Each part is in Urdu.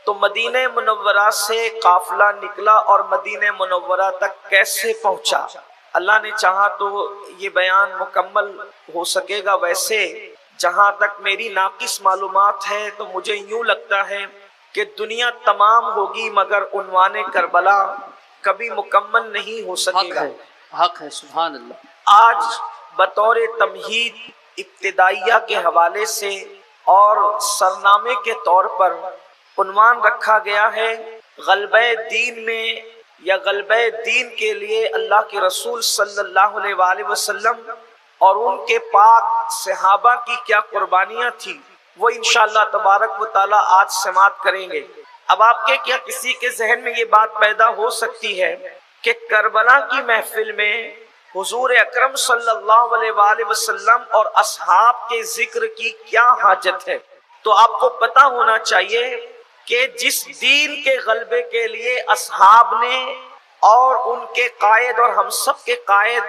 تو مدینہ منورہ سے قافلہ نکلا اور مدینہ منورہ تک کیسے پہنچا؟ اللہ نے چاہا تو یہ بیان مکمل ہو سکے گا، ویسے جہاں تک میری ناقص معلومات ہے تو مجھے یوں لگتا ہے کہ دنیا تمام ہوگی مگر عنوان کربلا کبھی مکمل نہیں ہو سکے گا۔ حق ہے، سبحان اللہ۔ آج بطور تمہید ابتدائیہ کے حوالے سے اور سرنامے کے طور پر عنوان رکھا گیا ہے غلبہ دین میں، یا غلبہ دین کے لیے اللہ کے رسول صلی اللہ علیہ وآلہ وسلم اور ان کے پاک صحابہ کی کیا قربانیاں تھی، وہ انشاءاللہ تبارک و تعالیٰ آج سماعت کریں گے۔ اب آپ کے کیا کسی کے ذہن میں یہ بات پیدا ہو سکتی ہے کہ کربلا کی محفل میں حضور اکرم صلی اللہ علیہ وآلہ وسلم اور اصحاب کے ذکر کی کیا حاجت ہے؟ تو آپ کو پتہ ہونا چاہیے کہ جس دین کے غلبے کے لیے اصحاب نے اور ان کے قائد اور ہم سب کے قائد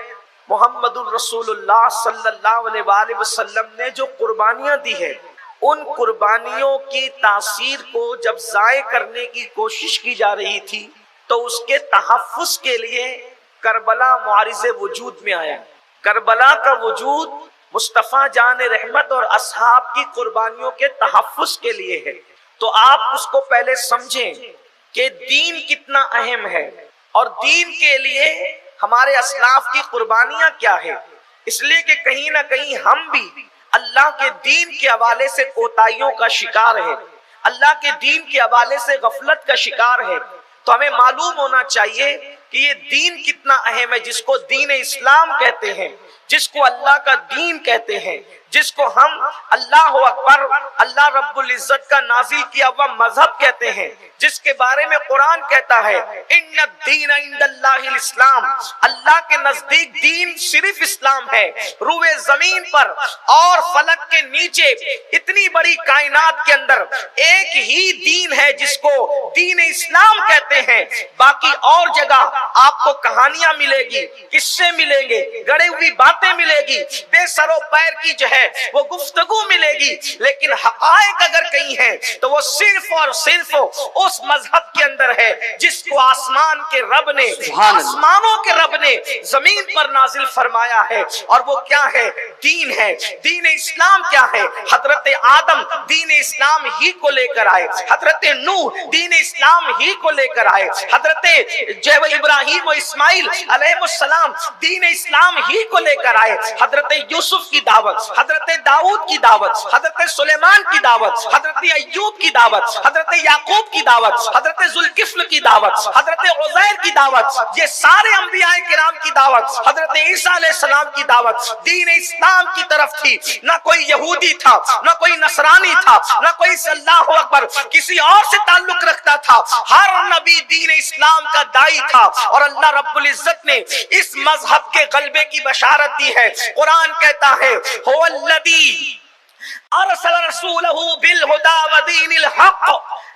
محمد الرسول اللہ صلی اللہ علیہ وآلہ وسلم نے جو قربانیاں دی ہے، ان قربانیوں کی تاثیر کو جب ضائع کرنے کی کوشش کی جا رہی تھی تو اس کے تحفظ کے لیے کربلا معارض وجود میں آیا۔ کربلا کا وجود مصطفیٰ جان رحمت اور اصحاب کی قربانیوں کے تحفظ کے لیے ہے۔ تو آپ اس کو پہلے سمجھیں کہ دین کتنا اہم ہے اور دین کے لیے ہمارے اسلاف کی قربانیاں کیا ہے، اس لیے کہ کہیں نہ کہیں ہم بھی اللہ کے دین کے حوالے سے کوتاہیوں کا شکار ہے، اللہ کے دین کے حوالے سے غفلت کا شکار ہے۔ تو ہمیں معلوم ہونا چاہیے کہ یہ دین کتنا اہم ہے، جس کو دین اسلام کہتے ہیں، جس کو اللہ کا دین کہتے ہیں، جس کو ہم اللہ اکبر اللہ رب العزت کا نازل کیا ہوا مذہب کہتے ہیں، جس کے بارے میں قرآن کہتا ہے ان الدین عند اللہ الاسلام، اللہ کے نزدیک دین صرف اسلام ہے۔ روئے زمین پر اور فلک کے نیچے اتنی بڑی کائنات کے اندر ایک ہی دین ہے جس کو دین اسلام کہتے ہیں۔ باقی اور جگہ آپ کو کہانیاں ملے گی، قصے ملیں گے، گڑی ہوئی باتیں ملے گی، بے سر و پیر کی جو ہے وہ گفتگو ملے گی، لیکن حقائق اگر کہیں ہیں تو وہ صرف اور صرف اس مذہب کے اندر ہے جس کو آسمان کے رب نے، آسمانوں کے رب نے زمین پر نازل فرمایا ہے، اور وہ کیا ہے؟ دین ہے۔ دین اسلام کیا ہے؟ حضرت آدم دین اسلام ہی کو لے کر آئے، حضرت نوح دین اسلام ہی کو لے کر آئے، حضرت ابراہیم و اسماعیل علیہ السلام دین اسلام ہی کو لے کر آئے، حضرت یوسف کی دعوت، حضرت داؤد کی دعوت، حضرت سلیمان کی دعوت، حضرت ایوب کی دعوت، حضرت یعقوب کی دعوت، حضرت ذوالکفل کی دعوت، حضرت عزیر کی دعوت، یہ سارے انبیاء کرام کی دعوت، حضرت عیسیٰ علیہ السلام کی دعوت دین اسلام کی طرف تھی۔ نہ کوئی یہودی تھا، نہ کوئی نصرانی تھا، نہ کوئی اللہ اکبر کسی اور سے تعلق رکھتا تھا، ہر نبی دین اسلام کا داعی تھا، اور اللہ رب العزت نے اس مذہب کے غلبے کی بشارت دی ہے۔ قرآن کہتا ہے هو الذی ارسل رسولہ بالہدی ودین الحق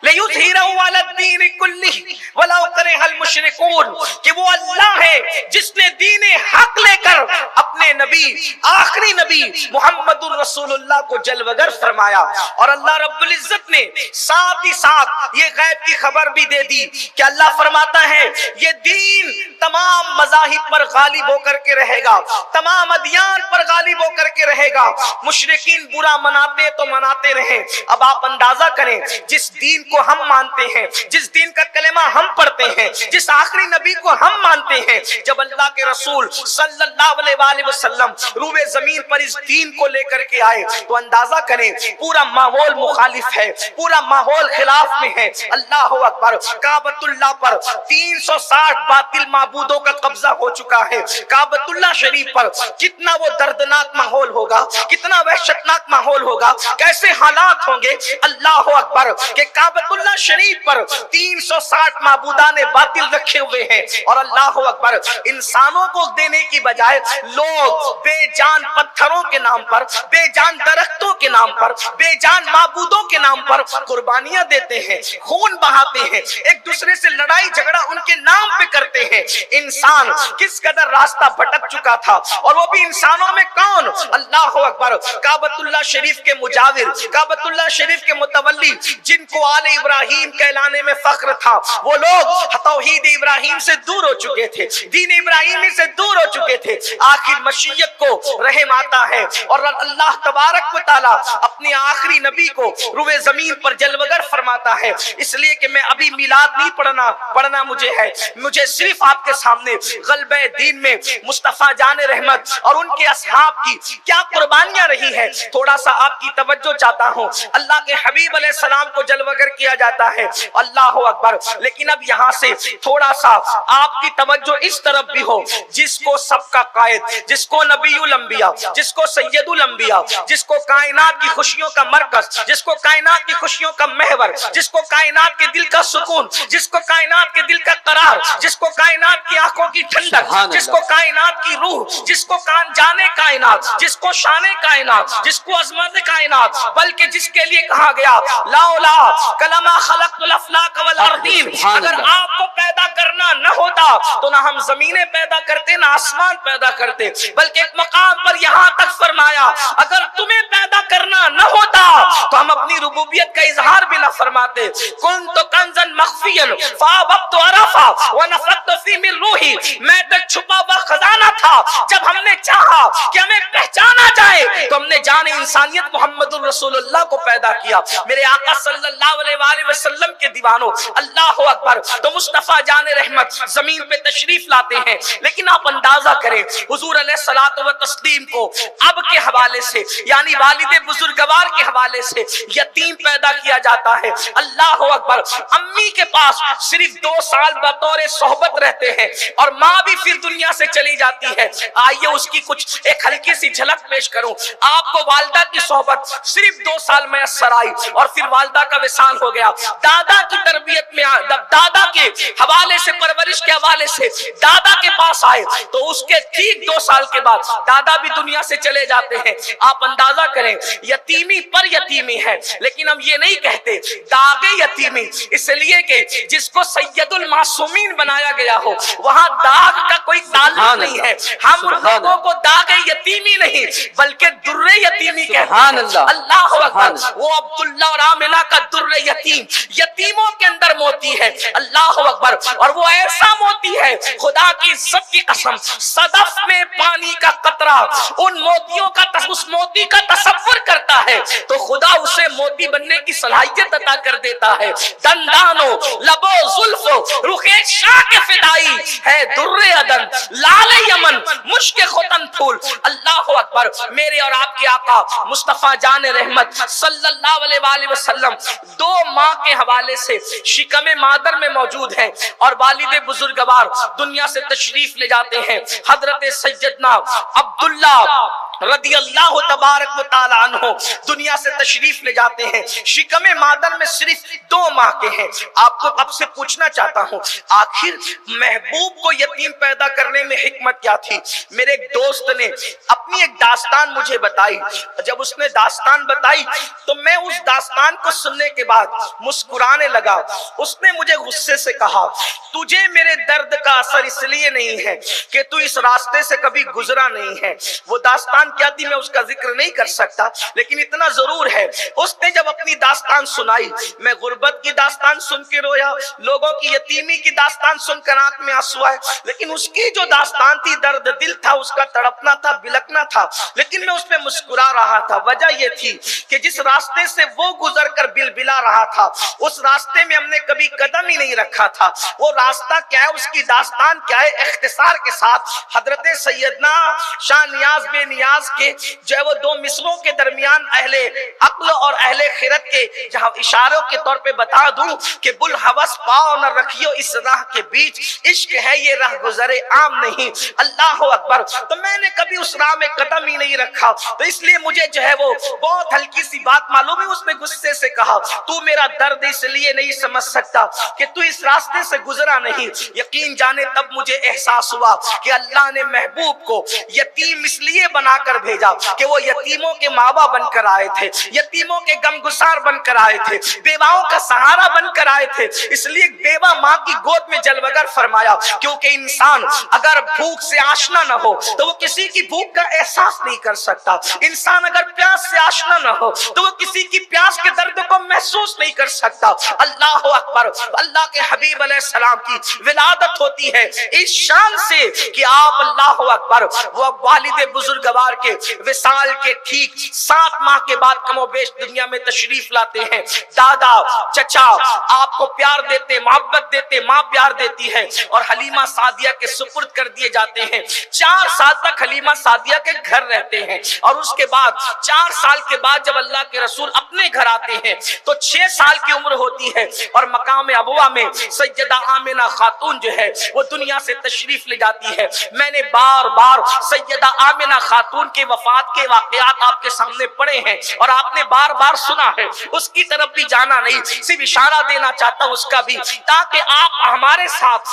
لیظہرہ علی الدین کلہ ولو کرہ المشرکون، کہ وہ اللہ ہے جس نے دین حق لے کر اپنے نبی، آخری نبی محمد الرسول اللہ کو جلوگر فرمایا۔ اور اللہ رب العزت نے ساتھ ہی ساتھ یہ غیب کی خبر بھی دے دی کہ اللہ فرماتا ہے یہ دین تمام مذاہب پر غالب ہو کر کے رہے گا، تمام ادیان پر غالب ہو کر کے رہے گا۔ مشرکین برا مناتے تو مناتے رہیں، اب آپ اندازہ کریں جس دین کو ہم مانتے ہیں، جس دین کا کلمہ ہم پڑھتے ہیں، جس آخری نبی کو ہم مانتے ہیں، جب اللہ کے رسول صلی اللہ علیہ وآلہ وسلم روئے زمین پر اس دین کو لے کر کے آئے تو اندازہ کریں پورا ماحول مخالف ہے، پورا ماحول خلاف میں ہے۔ اللہ اکبر، کعبۃ اللہ پر 360 باطل معبودوں کا قبضہ ہو چکا ہے۔ کعبۃ اللہ شریف پر کتنا وہ دردناک ماحول ہوگا، کتنا وحشتناک ماحول ہوگا، کیسے حالات ہوں گے۔ اللہ اکبر کہ کعبۃ اللہ شریف پر 360 معبودان باطل رکھے ہوئے ہیں، اور اللہ اکبر انسانوں کو دینے کی بجائے لوگ بے جان پتھروں کے نام پر، بے جان درختوں کے نام پر، بے جان معبودوں کے نام پر قربانیاں دیتے ہیں، خون بہاتے ہیں، ایک دوسرے سے لڑائی جھگڑا ان کے نام پہ کرتے ہیں۔ انسان کس قدر راستہ بھٹک چکا تھا، اور وہ بھی انسانوں میں کون؟ اللہ اکبر، کعبۃ اللہ شریف کے مجاور، کعبۃ اللہ شریف کے متولی، جن کو آل ابراہیم کہلانے میں فخر تھا، وہ لوگ توحید ابراہیم سے دور ہو چکے تھے، دین ابراہیمی سے دور ہو چکے تھے۔ آخر مشیت کو رحم آتا ہے اور اللہ تبارک و تعالی اپنے آخری نبی کو روئے زمین پر جلوگر فرماتا ہے۔ اس لیے کہ میں ابھی میلاد نہیں پڑھنا مجھے ہے، مجھے صرف آپ کے سامنے غلبہ دین میں مصطفیٰ جان رحمت اور ان کے اصحاب کی کیا قربانیاں رہی ہے تھوڑا سا آپ کی توجہ چاہتا ہوں۔ اللہ کے حبیب علیہ السلام کو جلوگر کیا جاتا ہے، اللہ اکبر، لیکن اب یہاں سے تھوڑا سا آپ کی توجہ اس طرف بھی ہو، جس کو سب کا قائد، جس کو نبی الانبیاء، جس کو سید الانبیاء، جس کو کائنات کی خوشیوں کا مرکز، جس کو کائنات کی خوشیوں کا محور، جس کو کائنات کے دل کا سکون، جس کو کائنات کے دل کا قرار، جس کو کائنات کی آنکھوں کی ٹھنڈک، جس کو کائنات کی روح، جس کو جانے کائنات، جس کو شان کائنات، جس کو عظمت کائنات، بلکہ جس کے لیے کہا گیا لاولا کلمہ خلقت الافلاک والارضین، اگر آپ کو پیدا کرنا نہ ہوتا تو نہ ہم زمینیں پیدا کرتے نہ آسمان پیدا کرتے، بلکہ ایک مقام پر یہاں تک فرمایا اگر تمہیں پیدا کرنا نہ ہوتا تو ہم اپنی ربوبیت کا اظہار بھی نہ فرماتے۔ کنت کنزا مخفیا فابت عرفا ونفخت فی من روحی، میں تک چھپا ہوا خزانہ تھا، جب ہم نے چاہا کہ ہمیں پہچانا جائے تو ہم نے جان انسانیت محمد الرسول اللہ کو پیدا کیا۔ میرے آقا صلی اللہ علیہ وآلہ وسلم کے دیوانوں، اللہ اکبر، تو مصطفیٰ جان رحمت زمین پہ تشریف لاتے ہیں، لیکن آپ اندازہ کریں حضور علیہ الصلوۃ والتسلیم کو اب کے حوالے سے یعنی والد بزرگوار کے حوالے سے یتیم پیدا کیا جاتا ہے۔ اللہ اکبر، امی کے پاس صرف 2 سال بطور صحبت رہتے ہیں اور ماں بھی پھر دنیا سے چلی جاتی ہے۔ آئیے اس کی کچھ ایک ہلکی سی جھلک پیش کروں۔ آپ کو والدہ کی صحبت صرف 2 سال میسر آئی اور پھر والدہ کا وصال ہو گیا۔ دادا کی تربیت میں دادا کے حوالے سے، پرورش کے حوالے سے دادا کے پاس آئے تو اس کے ٹھیک 2 سال کے بعد دادا بھی دنیا سے چلے جاتے ہیں۔ آپ اندازہ کریں، یتیمی پر یتیمی ہے، لیکن ہم یہ نہیں کہتے داغ یتیمی، اس لیے کہ جس کو سید المعصومین بنایا گیا ہو وہاں داغ کا کوئی تعلق نہیں ہے۔ ہم لوگوں کو داغ یتیمی نہیں بلکہ در یتیمی کہتے ہیں۔ اللہ اکبر، وہ عبداللہ اور آمنہ کا در یتیم، یتیموں کے اندر موتی ہے۔ اللہ اکبر، اور وہ ایسا موتی ہے خدا کی عزت کی قسم، صدف میں پانی کا قطرہ ان موتیوں کا اس موتی کا تصور کرتا ہے تو خدا اسے موتی بننے کی صلاحیت عطا کر دیتا ہے۔ دندانو لبو زلفو رخ شاہ کے فدائی ہے در عدن لال یمن مشک ختن پھول۔ اللہ اکبر، میرے اور آپ کے آقا مصطفیٰ جان رحمت صلی اللہ علیہ وآلہ وسلم 2 ماں کے حوالے سے شکم مادر میں موجود ہیں اور والد بزرگوار دنیا سے تشریف لے جاتے ہیں۔ حضرت سیدنا عبداللہ رضی اللہ تبارک و تعالی عنہ دنیا سے تشریف لے جاتے ہیں، شکم مادر میں صرف 2 ماہ کے ہیں۔ آپ کو اب سے پوچھنا چاہتا ہوں، آخر محبوب کو یتیم پیدا کرنے میں حکمت کیا تھی؟ میرے ایک دوست نے اپنی ایک داستان مجھے بتائی، جب اس نے داستان بتائی تو میں اس داستان کو سننے کے بعد مسکرانے لگا۔ اس نے مجھے غصے سے کہا، تجھے میرے درد کا اثر اس لیے نہیں ہے کہ تو اس راستے سے کبھی گزرا نہیں ہے۔ وہ داستان کیا تھی میں اس کا ذکر نہیں کر سکتا، لیکن اتنا ضرور ہے اس نے جب اپنی داستان سنائی، میں غربت کی داستان سن کے رویا، لوگوں کی یتیمی کی داستان سن کر آنکھ میں آنسو آئے، لیکن اس کی جو داستان تھی درد دل تھا، اس کا تڑپنا تھا، بلکنا تھا، لیکن میں اس پہ مسکرا رہا تھا۔ وجہ یہ تھی کہ جس راستے سے وہ گزر کر بلبلا رہا تھا اس راستے میں ہم نے کبھی قدم ہی نہیں رکھا تھا۔ وہ راستہ کیا ہے، اس کی داستان کیا ہے، اختصار کے ساتھ حضرت سیدنا شاہ نیاز بے نیاز کے جو ہے وہ 2 مصروں کے درمیان اہل عقل اور اہل خیرت کے جہاں اشاروں کے طور پہ بتا دوں کہ بلحوث پاؤ نہ رکھیو اس راہ کے بیچ، عشق ہے یہ راہ گزرے عام نہیں۔ اللہ اکبر، تو میں نے کبھی اس راہ میں قدم ہی نہیں رکھا، تو اس لیے مجھے جو ہے وہ بہت ہلکی سی بات معلوم ہے۔ اس نے غصے سے کہا، تو میرا درد اس لیے نہیں سمجھ سکتا کہ تو اس راستے سے گزرا نہیں۔ یقین جانے تب مجھے احساس ہوا کہ اللہ نے محبوب کو یتیم اس لیے بنا کر بھیجا کہ وہ یتیموں کے ماوا بن کر آئے تھے، یتیموں کے غمگسار بن کر آئے تھے، بیواؤں کا سہارا بن کر آئے تھے۔ اس لیے بیوہ ماں کی گود میں جلوگر فرمایا، کیونکہ انسان اگر بھوک سے آشنا نہ ہو تو وہ کسی کی بھوک کا احساس نہیں کر سکتا، انسان اگر پیاس سے آشنا نہ ہو تو وہ کسی کی پیاس کے درد کو محسوس نہیں کر سکتا۔ اللہ اکبر، اللہ کے حبیب علیہ السلام کی ولادت ہوتی ہے اس شان سے کہ آپ اللہ اکبر وہ والد بزرگوار کے وصال کے ٹھیک 7 ماہ کے بعد کم و بیش دنیا میں تشریف لاتے ہیں۔ دادا چچا آپ کو پیار دیتے، محبت دیتے، ماں پیار دیتی ہے اور حلیمہ سعدیہ کے سپرد کر دیے جاتے ہیں۔ 4 سال تک حلیمہ سعدیہ کے گھر رہتے ہیں اور اس کے بعد 4 سال کے بعد جب اللہ کے رسول اپنے گھر آتے ہیں تو 6 سال کی عمر ہوتی ہے اور مقام ابوا میں سیدہ آمنہ خاتون جو ہے وہ دنیا سے تشریف لے جاتی ہے۔ میں نے بار بار سیدہ آمنہ خاتون کے وفات کے واقعات آپ کے سامنے پڑھے ہیں اور آپ نے بار بار سنا ہے، اس کی طرف بھی جانا نہیں، صرف اشارہ دینا چاہتا ہوں اس کا بھی، تاکہ آپ ہمارے ساتھ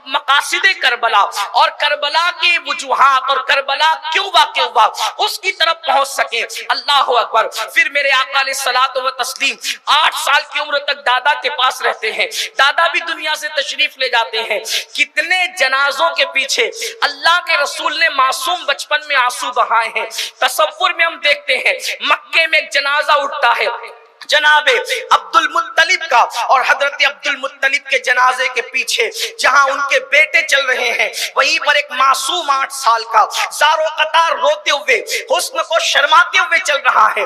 مقاصد کربلا اور کربلا کی وجوہات اور کربلا کیوں واقع ہوا اس کی طرف پہنچ سکیں۔ اللہ اکبر۔ پھر میرے آقا علیہ الصلوۃ والتسلیم 8 سال کی عمر تک دادا کے پاس رہتے ہیں، دادا بھی دنیا سے تشریف لے جاتے ہیں۔ کتنے جنازوں کے پیچھے اللہ کے رسول نے معصوم بچپن میں آنسو بہائے ہیں۔ تصور میں ہم دیکھتے ہیں مکے میں ایک جنازہ اٹھتا ہے جناب عبد المطلب کا، اور حضرت عبد المطلب کے جنازے کے پیچھے جہاں ان کے بیٹے چل رہے ہیں وہیں پر ایک معصوم 8 سال کا زار و قطار روتے ہوئے حسن کو شرماتے ہوئے چل رہا ہے۔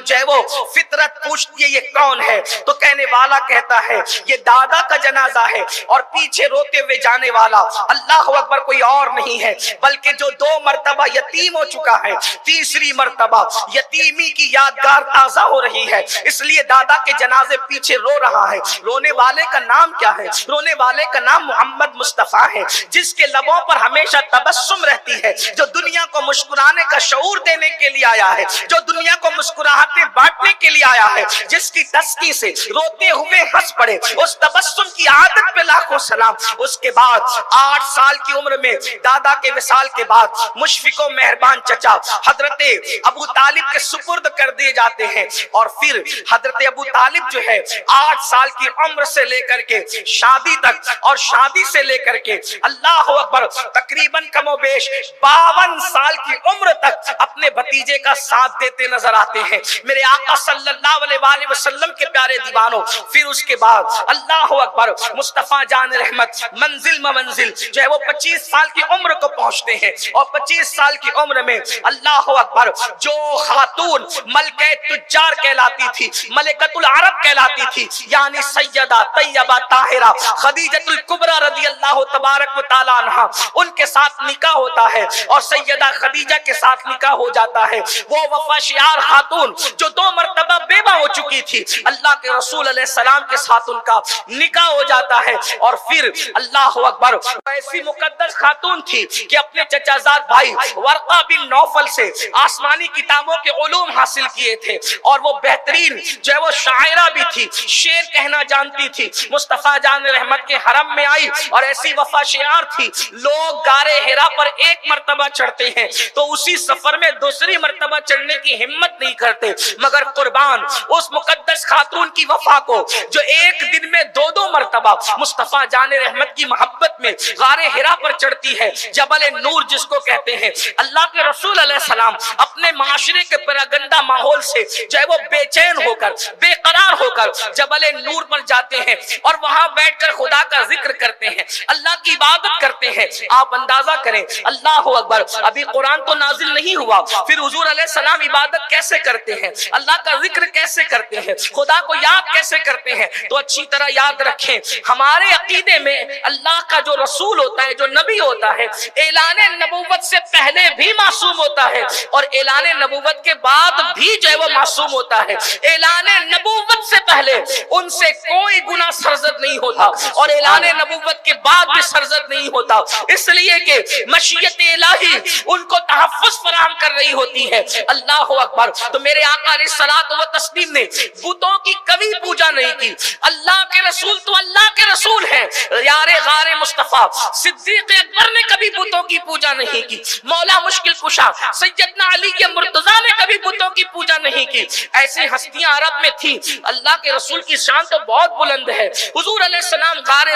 جو وہ فطرت پوچھتی ہے یہ کون ہے تو کہنے والا کہتا ہے یہ دادا کا جنازہ ہے، اور پیچھے روتے ہوئے جانے والا اللہ اکبر کوئی اور نہیں ہے بلکہ جو 2 مرتبہ یتیم ہو چکا ہے، تیسری مرتبہ یتیمی کی یادگار تازہ ہو رہی ہے، اس لیے دادا کے جنازے پیچھے رو رہا ہے۔ رونے والے کا نام کیا ہے؟ رونے والے کا نام محمد مصطفیٰ ہے، جس کے لبوں پر ہمیشہ تبسم رہتی ہے، جو دنیا کو مسکرانے کا شعور دینے کے لیے آیا ہے، جو دنیا کو مسکراہٹیں بانٹنے کے لیے آیا ہے، جس کی تسکی سے روتے ہوئے ہنس پڑے، اس تبسم کی عادت پہ لاکھوں سلام۔ اس کے بعد 8 سال کی عمر میں دادا کے وصال کے بعد مشفق و مہربان چچا حضرت ابو طالب کے سپرد کر دیے جاتے ہیں، اور پھر حضرت ابو طالب جو ہے 8 سال کی عمر سے لے کر کے شادی تک اور شادی سے لے کر کے اللہ اکبر تقریباً کم و بیش 52 سال کی عمر تک اپنے بھتیجے کا ساتھ دیتے نظر آتے ہیں میرے آقا صلی اللہ علیہ وآلہ وسلم کے پیارے دیوانوں۔ پھر اس کے بعد اللہ اکبر مصطفیٰ جان رحمت منزل منزل جو ہے وہ 25 سال کی عمر کو پہنچتے ہیں، اور 25 سال کی عمر میں اللہ اکبر جو خاتون ملکہ تجار کہلاتی تھی، ملکۃ العرب کہلاتی تھی، یعنی سیدہ طیبہ طاہرہ خدیجۃ الکبریٰ رضی اللہ تبارک و تعالی عنہا، ان کے ساتھ نکاح ہوتا ہے اور سیدہ خدیجہ کے ساتھ نکاح ہو جاتا ہے۔ وہ وفا شعار خاتون جو 2 مرتبہ بیوہ ہو چکی تھی، اللہ کے رسول علیہ السلام کے ساتھ ان کا نکاح ہو جاتا ہے، اور پھر اللہ اکبر ایسی مقدس خاتون تھی کہ اپنے چچا زاد بھائی ورقہ بن نوفل سے آسمانی کتابوں کے علوم حاصل کیے تھے، اور وہ بہترین جو ہے وہ شاعرہ بھی تھی، شعر کہنا جانتی تھی۔ مصطفیٰ جان رحمت کے حرم میں آئی اور ایسی وفا شعار تھی، لوگ غارِ حرا پر 1 مرتبہ چڑھتے ہیں تو اسی سفر میں دوسری مرتبہ چڑھنے کی ہمت نہیں کرتے، مگر قربان اس مقدس خاتون کی وفا کو جو 1 دن میں 2 مرتبہ مصطفیٰ جان رحمت کی محبت میں غارِ حرا پر چڑھتی ہے، جبل نور جس کو کہتے ہیں۔ اللہ کے رسول علیہ السلام اپنے معاشرے کے پراگندہ ماحول سے جو ہے وہ بے چین ہو کر بے قرار ہو کر جبل نور پر جاتے ہیں اور وہاں بیٹھ کر خدا کا ذکر کرتے ہیں، اللہ کی عبادت کرتے ہیں۔ آپ اندازہ کریں اللہ اکبر، ابھی قرآن تو نازل نہیں ہوا، پھر حضور علیہ السلام عبادت کیسے کرتے ہیں، اللہ کا ذکر کیسے کرتے ہیں، خدا کو یاد کیسے کرتے ہیں؟ تو اچھی طرح یاد رکھیں ہمارے عقیدے میں اللہ کا جو رسول ہوتا ہے، جو نبی ہوتا ہے، اعلان نبوت سے پہلے بھی معصوم ہوتا ہے اور اعلان نبوت کے بعد بھی جو ہے وہ معصوم ہوتا ہے۔ اعلان نبوت سے پہلے ان سے کوئی گناہ سرزد نہیں ہوتا اور اعلان نبوت کے بعد بھی سرزد نہیں ہوتا، اس لیے کہ مشیت الہی ان کو تحفظ فراہم کر رہی ہوتی ہے۔ اللہ اکبر۔ تو میرے آقا علیہ الصلوۃ والتسلیم نے بتوں کی کبھی پوجا نہیں کی، اللہ کے رسول تو اللہ کے رسول ہیں، یار غار مصطفیٰ صدیق اکبر نے کبھی بتوں کی پوجا نہیں کی، مولا مشکل کشا سیدنا علی کے مرتضیٰ نے کبھی بتوں کی پوجا نہیں کی. ایسی ہستیاں عرب میں تھی. اللہ کے رسول کی شان تو بہت بلند ہے. حضور علیہ السلام غار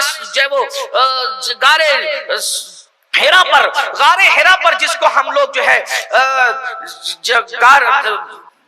ہرا پر جس کو ہم لوگ جو ہے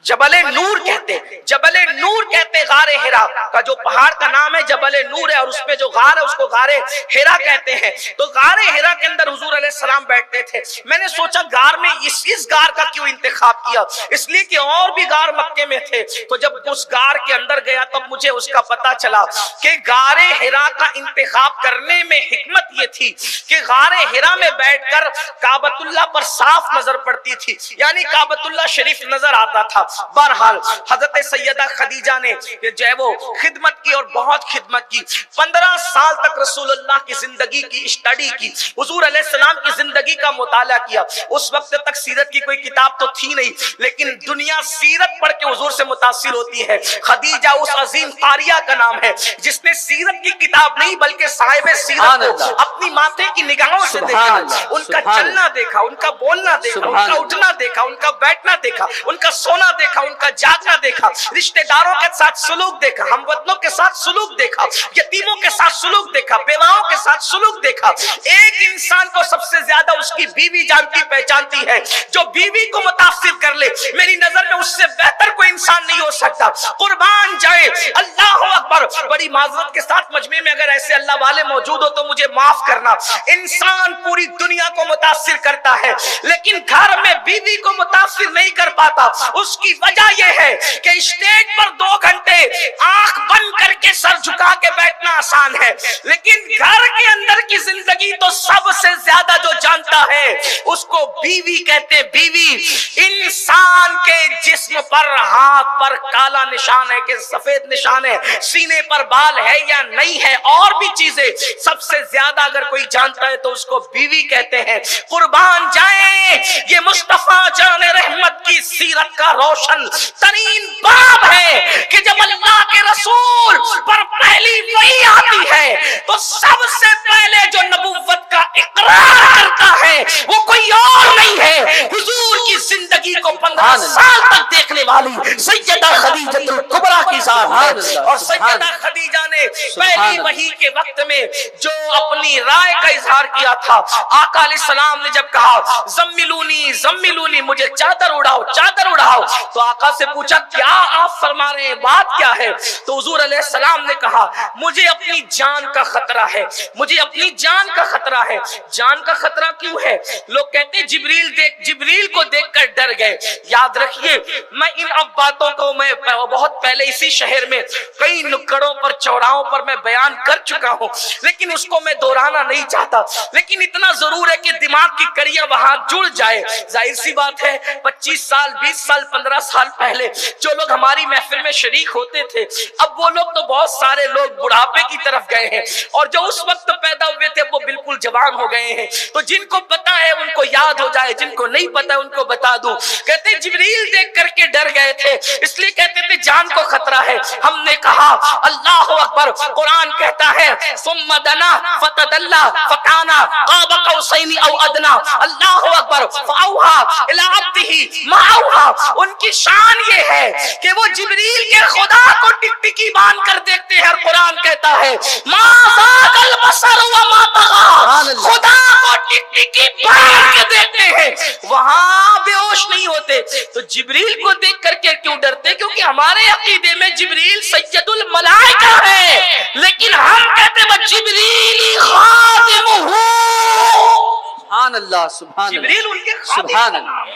جبل نور کہتے ہیں، جبل نور کہتے ہیں. غار ہرا کا جو پہاڑ کا نام ہے جبل نور ہے، اور اس پہ جو غار ہے اس کو غار ہرا کہتے ہیں. تو غار ہرا کے اندر حضور علیہ السلام بیٹھتے تھے. میں نے سوچا غار میں اس غار کا کیوں انتخاب کیا؟ اس لیے کہ اور بھی غار مکے میں تھے. تو جب اس غار کے اندر گیا تب مجھے اس کا پتا چلا کہ غار ہرا کا انتخاب کرنے میں حکمت یہ تھی کہ غار ہرا میں بیٹھ کر کعبۃ اللہ پر صاف نظر پڑتی تھی، یعنی کعبۃ اللہ شریف نظر آتا تھا. بہرحال حضرت سیدہ خدیجہ نے جو ہے وہ خدمت کی اور بہت خدمت کی. 15 سال تک رسول اللہ کی زندگی کی اسٹڈی کی، حضور علیہ السلام کی زندگی کا مطالعہ کیا. اس وقت تک سیرت کی کوئی کتاب تو تھی نہیں، لیکن دنیا سیرت پڑھ کے حضور سے متاثر ہوتی ہے. خدیجہ اس عظیم قاریہ کا نام ہے جس نے سیرت کی کتاب نہیں بلکہ صاحب سیرت کو اپنی ماتھے کی نگاہوں سے دیکھا، ان کا چلنا دیکھا، ان کا بولنا دیکھا، ان کا اٹھنا دیکھا، ان کا بیٹھنا دیکھا، ان کا سونا دیکھا، ان کا جاگنا دیکھا، رشتہ داروں کے ساتھ سلوک دیکھا، ہم وطنوں کے ساتھ سلوک دیکھا، یتیموں کے ساتھ سلوک دیکھا، بیواؤں کے ساتھ سلوک دیکھا. ایک انسان کو سب سے زیادہ اس کی بیوی جانتی پہچانتی ہے. جو بیوی کو متاثر کر لے، میری نظر میں اس سے بہتر کوئی انسان نہیں ہو سکتا. قربان جائے اللہ اکبر. بڑی معذرت کے ساتھ مجمع میں اگر ایسے اللہ والے موجود ہو تو مجھے معاف کرنا. انسان پوری دنیا کو متاثر کرتا ہے لیکن گھر میں بیوی کو متاثر نہیں کر پاتا. اس کی وجہ یہ ہے کہ اسٹیج پر 2 گھنٹے آنکھ بند کر کے سر جھکا کے بیٹھنا آسان ہے، لیکن گھر کے اندر کی زندگی تو سب سے زیادہ جو جانتا ہے اس کو بیوی کہتے. بیوی انسان کے جسم پر ہاتھ پر کالا نشان ہے کہ سفید نشان ہے، سینے پر بال ہے یا نہیں ہے، اور بھی چیزیں سب سے زیادہ اگر کوئی جانتا ہے تو اس کو بیوی کہتے ہیں. قربان جائیں یہ مصطفیٰ جان رحمت کی سیرت کا روشن ترین باب ہے کہ جب اللہ کے رسول پر پہلی وحی آتی ہے تو سب سے پہلے جو نبوت کا اقرار کرتا ہے وہ کوئی اور نہیں ہے، حضور کی زندگی کو 15 سال تک دیکھنے والی سیدہ خدیجہ الکبریٰ کی ذات ہے. اور سیدہ خدیجہ نے پہلی وحی کے وقت میں جو اپنی رائے کا اظہار کیا تھا، آقا علیہ السلام نے جب کہا زملونی زملونی، مجھے چادر اڑاؤ چادر اڑاؤ، تو آقا سے پوچھا کیا آپ فرما رہے ہیں، بات کیا ہے؟ تو حضور علیہ السلام نے کہا مجھے اپنی جان کا خطرہ ہے، مجھے اپنی جان کا خطرہ ہے. جان کا خطرہ کیوں ہے؟ لوگ کہتے ہیں جبریل کو دیکھ کر ڈر گئے. یاد رکھیے میں ان باتوں کو میں بہت پہلے اسی شہر میں کئی نکڑوں پر چوراہوں پر میں بیان کر چکا ہوں، لیکن اس کو میں دہرانا نہیں چاہتا. لیکن اتنا ضرور ہے کہ دماغ کی کڑیاں وہاں جڑ جائے. ظاہر سی بات ہے 25 سال 20 سال 15 سال پہلے جو لوگ ہماری محفل میں شریک ہوتے تھے، اب وہ لوگ تو بہت سارے لوگ بڑھاپے کی طرف گئے ہیں، اور جو اس وقت پیدا ہوئے تھے وہ بالکل جوان ہو گئے ہیں. تو جن کو پتا ہے ان کو یاد ہو جائے، جن کو نہیں پتا ان کو بتا دوں. کہتے جبریل دیکھ کر کے ڈر گئے تھے، اس لیے کہتے تھے جان کو خطرہ ہے. ہم نے کہا اللہ اکبر. قرآن کہتا ہے ثم دنا فتدلى فكان قاب قوسين او ادنى. اللہ اکبر. فاوحى الى عبده ما اوحى. ان کی شان یہ ہے کہ وہ جبریل کے خدا کو ٹکٹکی باندھ کر دیکھتے ہیں. اور قرآن کہتا ہے ما زاغ البصر وما طغى. خدا کو ٹکٹکی باندھ کے دیکھتے ہیں، وہاں بے ہوش نہیں ہوتے. تو جبریل کو دیکھ کر کے کیوں ڈرتے؟ کیونکہ ہمارے عقیدے میں جبریل سید الملائکہ ہے، لیکن ہم کہتے ہیں وہ جبریل خادمہ. سبحان اللہ سبحان اللہ. جبریل ان کے خادم کا نام ہے،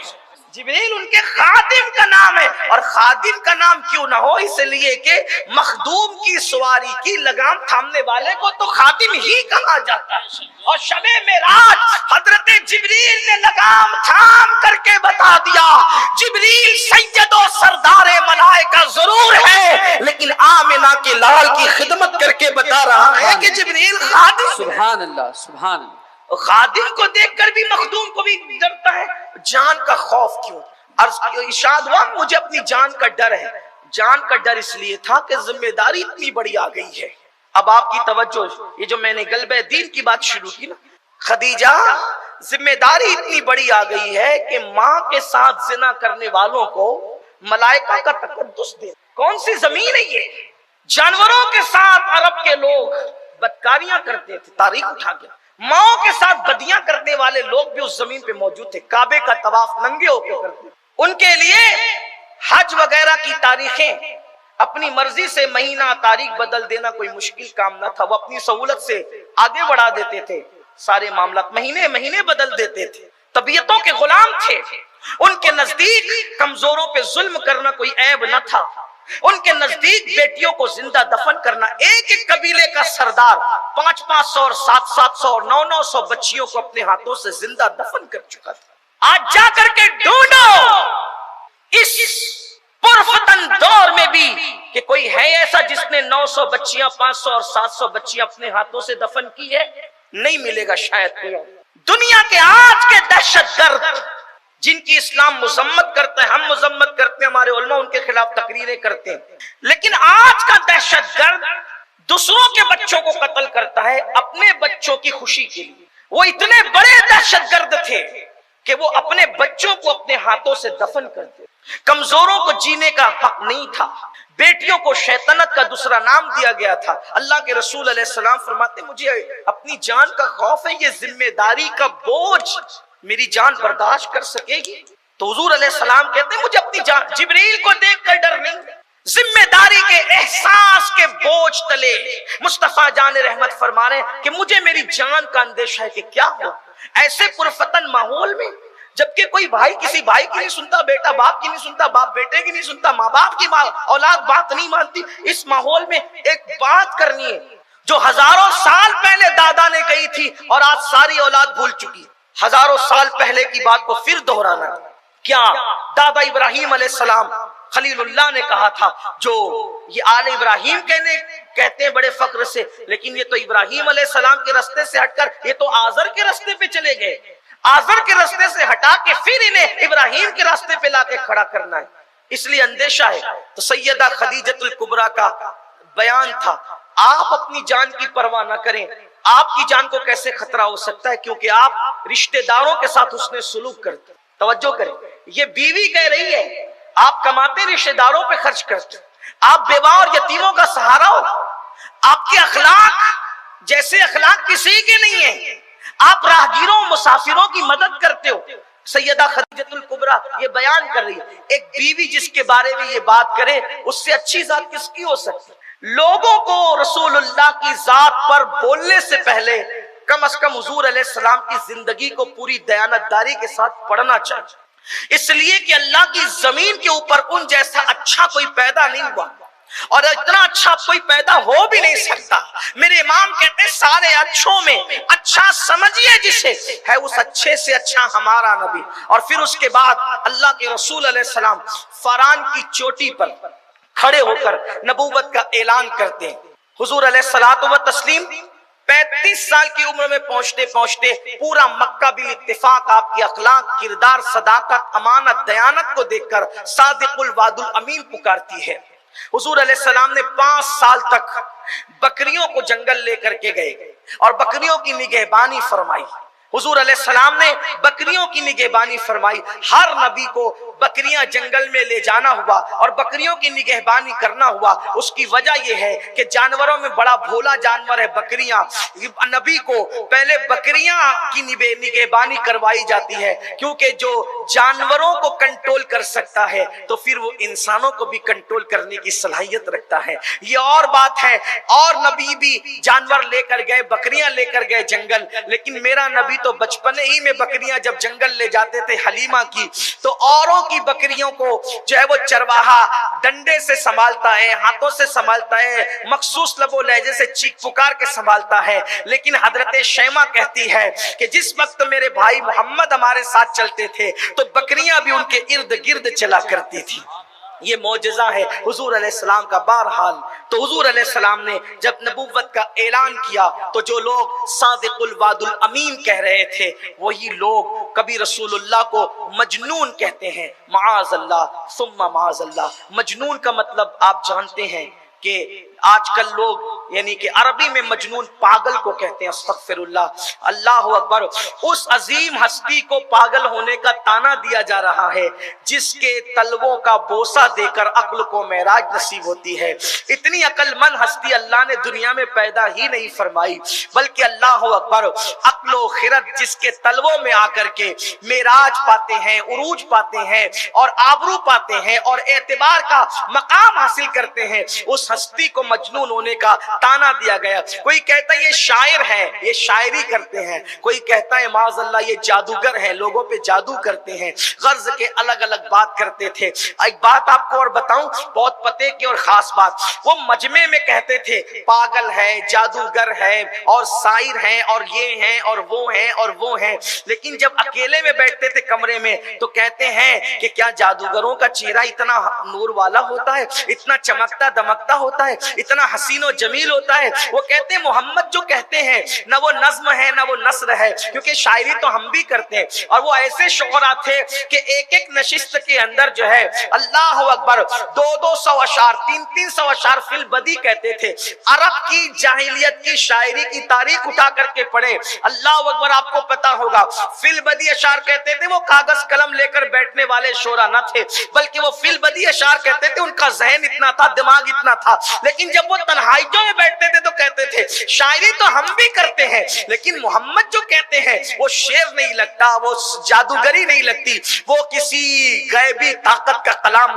جبریل ان کے خادم کا نام ہے. اور خادم کا نام کیوں نہ ہو؟ اس لیے کہ مخدوم کی سواری کی لگام تھامنے والے کو تو خادم ہی کہا جاتا ہے. اور شب معراج حضرت جبریل نے لگام تھام کر کے بتا دیا جبریل سید و سردار ملائکہ ضرور ہے، لیکن آمنہ کے لال کی خدمت کر کے بتا رہا ہے کہ جبریل خادم. سبحان اللہ سبحان اللہ. خادم کو دیکھ کر بھی مخدوم کو بھی ڈرتا ہے. جان کا خوف کیوں؟ ارشاد ہوا مجھے اپنی جان کا ڈر ہے. جان کا ڈر اس لیے تھا کہ ذمہ داری اتنی بڑی آ گئی ہے. اب آپ کی توجہ، یہ جو میں نے غلبہ دین کی بات شروع کی نا، خدیجہ ذمہ داری اتنی بڑی آ گئی ہے کہ ماں کے ساتھ زنا کرنے والوں کو ملائکہ کا تقدس دے. کون سی زمین ہے یہ؟ جانوروں کے ساتھ عرب کے لوگ بدکاریاں کرتے تھے، تاریخ اٹھا گیا. ماؤں کے ساتھ بدیاں کرنے والے لوگ بھی اس زمین پہ موجود تھے، کعبے کا طواف ننگے ہو کے کرتے. ان کے لیے حج وغیرہ کی تاریخیں اپنی مرضی سے مہینہ تاریخ بدل دینا کوئی مشکل کام نہ تھا. وہ اپنی سہولت سے آگے بڑھا دیتے تھے، سارے معاملات مہینے بدل دیتے تھے. طبیعتوں کے غلام تھے. ان کے نزدیک کمزوروں پہ ظلم کرنا کوئی عیب نہ تھا. ان کے نزدیک بیٹیوں کو زندہ دفن کرنا، ایک ایک قبیلے کا سردار 500 اور 700 اور 900 بچیوں کو اپنے ہاتھوں سے زندہ دفن کر چکا تھا. آج جا کر کے ڈھونڈو اس پرفتن دور میں بھی کہ کوئی ہے ایسا جس نے 900 بچیاں 500 اور 700 بچیاں اپنے ہاتھوں سے دفن کی ہے. نہیں ملے گا شاید کوئی. دنیا کے آج کے دہشت گرد جن کی اسلام مذمت کرتا ہے، ہم مذمت کرتے ہیں، ہمارے علماء ان کے خلاف تقریریں کرتے ہیں، لیکن آج کا دہشت گرد دوسروں کے بچوں کو قتل کرتا ہے اپنے بچوں کی خوشی کے لیے. وہ اتنے بڑے دہشت گرد تھے کہ وہ اپنے بچوں کو اپنے ہاتھوں سے دفن کرتے. کمزوروں کو جینے کا حق نہیں تھا. بیٹیوں کو شیطنت کا دوسرا نام دیا گیا تھا. اللہ کے رسول علیہ السلام فرماتے مجھے اپنی جان کا خوف ہے، یہ ذمہ داری کا بوجھ میری جان برداشت کر سکے گی؟ تو حضور علیہ السلام کہتے ہیں مجھے اپنی جان، جبریل کو دیکھ کر ڈر نہیں. ذمہ داری کے احساس کے بوجھ تلے مصطفیٰ جان رحمت فرما رہے ہیں کہ مجھے میری جان کا اندیشہ ہے کہ کیا ہو ایسے پرفتن ماحول میں، جبکہ کوئی بھائی کسی بھائی کی نہیں سنتا، بیٹا باپ کی نہیں سنتا، باپ بیٹے کی نہیں سنتا، ماں باپ کی اولاد بات نہیں مانتی. اس ماحول میں ایک بات کرنی ہے جو ہزاروں سال پہلے دادا نے کہی تھی اور آج ساری اولاد بھول چکی. ہزاروں سال پہلے کی بات کو پھر دہرانا. کیا دادا ابراہیم علیہ السلام خلیل اللہ نے کہا تھا، جو یہ آل ابراہیم کہتے ہیں بڑے فخر سے، لیکن یہ تو ابراہیم علیہ السلام کے راستے سے ہٹ کر یہ تو آزر کے راستے پہ چلے گئے. آزر کے راستے سے ہٹا کے پھر انہیں ابراہیم کے راستے پہ لا کے کھڑا کرنا ہے. اس لیے اندیشہ ہے. تو سیدہ خدیجۃ الکبریٰ کا بیان تھا، آپ اپنی جان کی پرواہ نہ کریں. آپ کی جان کو کیسے خطرہ ہو سکتا ہے؟ کیونکہ آپ رشتہ داروں کے ساتھ حسن سلوک کرتے. توجہ کریں، یہ بیوی کہہ رہی ہے آپ کماتے رشتہ داروں پہ خرچ کرتے، آپ بیوہ اور یتیموں کا سہارا ہو، آپ کے اخلاق جیسے اخلاق کسی کے نہیں ہیں، آپ راہگیروں مسافروں کی مدد کرتے ہو. سیدہ خدیجۃ الکبریٰ یہ بیان کر رہی ہے. ایک بیوی جس کے بارے میں یہ بات کرے اس سے اچھی ذات کس کی ہو سکتی؟ لوگوں کو رسول اللہ کی ذات پر بولنے سے پہلے کم از کم حضور علیہ السلام کی زندگی کو پوری دیانتداری کے ساتھ پڑھنا چاہیے. اس لیے کہ اللہ کی زمین کے اوپر ان جیسا اچھا کوئی پیدا نہیں ہوا اور اتنا اچھا کوئی پیدا ہو بھی نہیں سکتا. میرے امام کہتے ہیں سارے اچھوں میں اچھا سمجھیے جسے ہے اس اچھے سے اچھا ہمارا نبی. اور پھر اس کے بعد اللہ کے رسول علیہ السلام فران کی چوٹی پر کھڑے ہو کر نبوت کا اعلان کرتے ہیں. حضور علیہ الصلوۃ والتسلیم 35 سال کی عمر میں پہنچتے پہنچتے پورا مکہ بالاتفاق آپ کی اخلاق، کردار، صداقت، امانت، دیانت کو دیکھ کر صادق الوعد الامین پکارتی ہے. حضور علیہ السلام نے 5 سال تک بکریوں کو جنگل لے کر کے گئے اور بکریوں کی نگہبانی فرمائی. حضور علیہ السلام نے بکریوں کی نگہبانی فرمائی. ہر نبی کو بکریاں جنگل میں لے جانا ہوا اور بکریوں کی نگہبانی کرنا ہوا. اس کی وجہ یہ ہے کہ جانوروں میں بڑا بھولا جانور ہے بکریاں. نبی کو پہلے بکریاں کی نگہبانی کروائی جاتی ہے کیونکہ جو جانوروں کو کنٹرول کر سکتا ہے تو پھر وہ انسانوں کو بھی کنٹرول کرنے کی صلاحیت رکھتا ہے. یہ اور بات ہے. اور نبی بھی جانور لے کر گئے، بکریاں لے کر گئے جنگل، لیکن میرا نبی تو بچپنے ہی میں بکریاں جب جنگل لے جاتے تھے حلیمہ کی تو اوروں کی بکریوں کو جو ہے وہ چرواہا ڈنڈے سے سنبھالتا ہے، ہاتھوں سے سنبھالتا ہے، مخصوص لب و لہجے سے چیخ پکار کے سنبھالتا ہے. لیکن حضرت شیمہ کہتی ہے کہ جس وقت میرے بھائی محمد ہمارے ساتھ چلتے تھے تو بکریاں بھی ان کے ارد گرد چلا کرتی تھی. یہ معجزہ ہے حضور علیہ السلام کا. بہرحال تو حضور علیہ السلام نے جب نبوت کا اعلان کیا تو جو لوگ صادق الوعد الامین کہہ رہے تھے وہی لوگ کبھی رسول اللہ کو مجنون کہتے ہیں. معاذ اللہ ثم معاذ اللہ. مجنون کا مطلب آپ جانتے ہیں کہ آج کل لوگ یعنی کہ عربی میں مجنون پاگل کو کہتے ہیں، استغفر اللہ، اللہ اکبر، اس عظیم ہستی کو پاگل ہونے کا طعنہ دیا جا رہا ہے جس کے تلووں کا بوسہ دے کر عقل کو معراج نصیب ہوتی ہے۔ اتنی عقل مند ہستی اللہ نے دنیا میں پیدا ہی نہیں فرمائی، بلکہ اللہ اکبر عقل و خرد جس کے تلووں میں آ کر کے معراج پاتے ہیں، عروج پاتے ہیں اور آبرو پاتے ہیں اور اعتبار کا مقام حاصل کرتے ہیں، اس ہستی کو مجنون ہونے کا طعنہ دیا گیا۔ کوئی کہتا ہے یہ شاعر ہے، یہ شاعری کرتے ہیں، کوئی کہتا ہے معاذ اللہ یہ جادوگر ہیں، لوگوں پہ جادو کرتے ہیں، غرض کے الگ الگ بات کرتے تھے۔ ایک بات آپ کو اور بتاؤں، بہت پتے کی اور خاص بات، وہ مجمع میں کہتے تھے پاگل ہے، جادوگر ہے اور سائر ہیں اور یہ ہیں اور وہ ہیں اور وہ ہیں، لیکن جب اکیلے میں بیٹھتے تھے کمرے میں تو کہتے ہیں کہ کیا جادوگروں کا چہرہ اتنا نور والا ہوتا ہے، اتنا چمکتا دمکتا ہوتا ہے، اتنا حسین و جمیل ہوتا ہے؟ وہ کہتے ہیں محمد جو کہتے ہیں نہ وہ نظم ہے نہ وہ نثر ہے، کیونکہ شاعری تو ہم بھی کرتے ہیں، اور وہ ایسے شعراء تھے کہ ایک ایک نشست کے اندر جو ہے اللہ اکبر 200 اشعار 300 اشعار فی البدی کہتے تھے۔ عرب کی جاہلیت کی شاعری کی تاریخ اٹھا کر کے پڑھے، اللہ اکبر، آپ کو پتا ہوگا فی البدی اشعار کہتے تھے، وہ کاغذ قلم لے کر بیٹھنے والے شعراء نہ تھے، بلکہ وہ فی البدی اشعار کہتے تھے، ان کا ذہن اتنا تھا، دماغ اتنا تھا، لیکن جب وہ تنہائیوں میں بیٹھتے تھے تو کہتے تھے شاعری تو ہم بھی کرتے ہیں، لیکن محمد جو کہتے ہیں وہ شعر نہیں لگتا، وہ جادوگری نہیں لگتی، وہ کسی غیبی طاقت کا کلام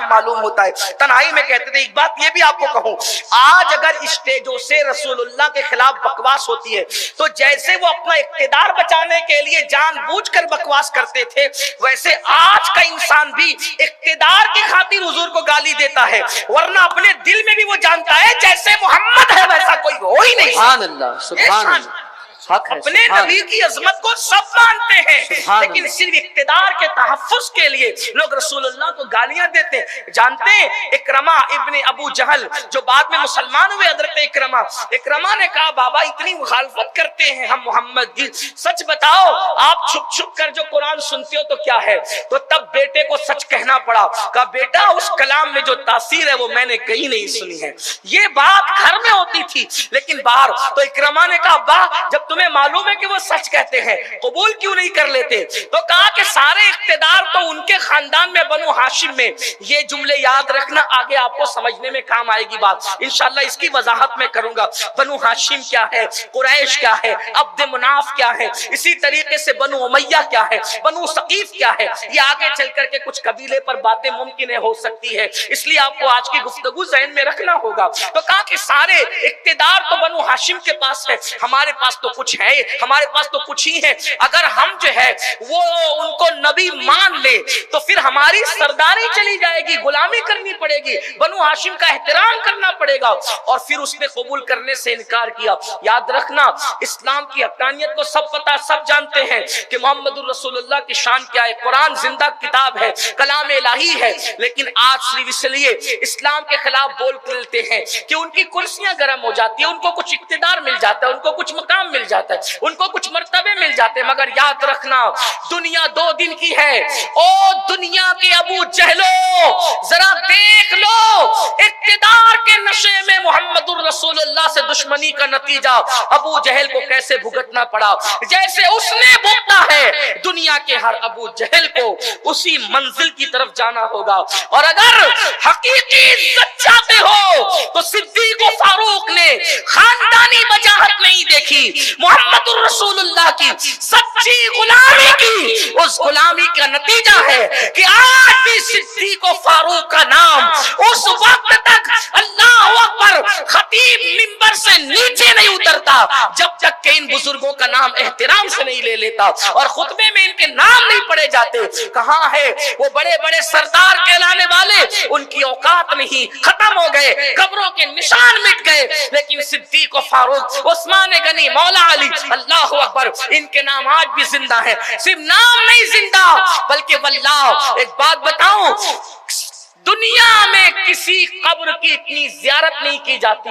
معلوم ہوتا ہے۔ تنہائی میں کہتے تھے۔ ایک بات یہ بھی آپ کو کہوں، آج اگر اسٹیجوں سے رسول اللہ کے خلاف بکواس ہوتی ہے تو جیسے وہ اپنا اقتدار بچانے کے لیے جان بوجھ کر بکواس کرتے تھے، ویسے آج کا انسان بھی اقتدار کی خاطر حضور کو گالی دیتا ہے، ورنہ اپنے دل میں بھی وہ جانتا ہے جیسے محمد ہے ویسا کوئی ہو ہی نہیں۔ سبحان اللہ، سبحان اللہ، اپنے نبی کی عظمت کو سب مانتے ہیں، لیکن صرف اقتدار کے تحفظ کے لیے لوگ رسول اللہ کو گالیاں دیتے ہیں۔ جانتے ہیں اکرمہ ابن ابو جہل جو بعد میں مسلمان ہوئے، حضرت اکرمہ نے کہا بابا اتنی مخالفت کرتے ہیں ہم محمد کی، سچ بتاؤ آپ چھپ چھپ کر جو قرآن سنتے ہو تو کیا ہے؟ تو تب بیٹے کو سچ کہنا پڑا، کہا بیٹا اس کلام میں جو تاثیر ہے وہ میں نے کہیں نہیں سنی ہے۔ یہ بات گھر میں ہوتی تھی لیکن باہر، تو اکرمہ نے کہا ابا جب تمہیں معلوم ہے کہ وہ سچ کہتے ہیں قبول کیوں نہیں کر لیتے؟ تو کہا کہ سارے اقتدار تو ان کے خاندان میں بنو ہاشم میں۔ یہ جملے یاد رکھنا، آگے آپ کو سمجھنے میں کام آئے گی بات، انشاءاللہ اس کی وضاحت میں کروں گا۔ بنو ہاشم کیا ہے، قریش کیا ہے، عبد مناف کیا ہے، اسی طریقے سے بنو امیہ کیا ہے، بنو ثقیف کیا ہے، یہ آگے چل کر کے کچھ قبیلے پر باتیں ممکن ہو سکتی ہے، اس لیے آپ کو آج کی گفتگو ذہن میں رکھنا ہوگا۔ تو کہا کہ سارے اقتدار تو بنو ہاشم کے پاس ہے، ہمارے پاس تو کچھ ہے، ہمارے پاس تو کچھ ہی ہے، اگر ہم جو ہے وہ ان کو نبی مان لے تو پھر ہماری سرداری چلی جائے گی، غلامی کرنی پڑے گی، بنو ہاشم کا احترام کرنا پڑے گا، اور پھر اس نے قبول کرنے سے انکار کیا۔ یاد رکھنا اسلام کی حقانیت کو سب پتہ، سب جانتے ہیں کہ محمد الرسول اللہ کی شان کیا ہے، قرآن زندہ کتاب ہے، کلام الہی ہے، لیکن آج صرف اس لیے اسلام کے خلاف بول لیتے ہیں کہ ان کی کرسیاں گرم ہو جاتی ہیں، ان کو کچھ اقتدار مل جاتا ہے، ان کو کچھ مقام مل جاتا ہے، ان کو کچھ مرتبے مل جاتے ہیں، مگر یاد رکھنا دنیا 2 دن کی ہے۔ او دنیا کے ابو جہلو ذرا دیکھ لو اقتدار کے نشے میں محمد الرسول اللہ سے دشمنی کا نتیجہ ابو جہل کو کیسے بھگتنا پڑا، جیسے اس نے بھگتا ہے دنیا کے ہر ابو جہل کو اسی منزل کی طرف جانا ہوگا۔ اور اگر حقیقی عزت چاہتے ہو تو صدیق و فاروق نے خاندانی وجاہت نہیں دیکھی، محمد الرسول اللہ کی سچی غلامی کی، اس غلامی کا نتیجہ ہے کہ آج بھی صدیق و فاروق کا نام اس وقت تک اللہ اکبر خطیب منبر سے نیچے نہیں اترتا جب تک کہ ان بزرگوں کا نام احترام سے نہیں لے لیتا، اور خطبے میں ان کے نام نہیں پڑے جاتے۔ کہاں ہے وہ بڑے بڑے سردار کہلانے والے؟ ان کی اوقات نہیں، ختم ہو گئے، قبروں کے نشان مٹ گئے، لیکن صدیق و فاروق، عثمان غنی، مولا علی، اللہ اکبر، ان کے نام آج بھی زندہ ہیں۔ صرف نام نہیں زندہ بلکہ واللہ ایک بات بتاؤں، دنیا میں کسی قبر کی اتنی زیارت نہیں کی جاتی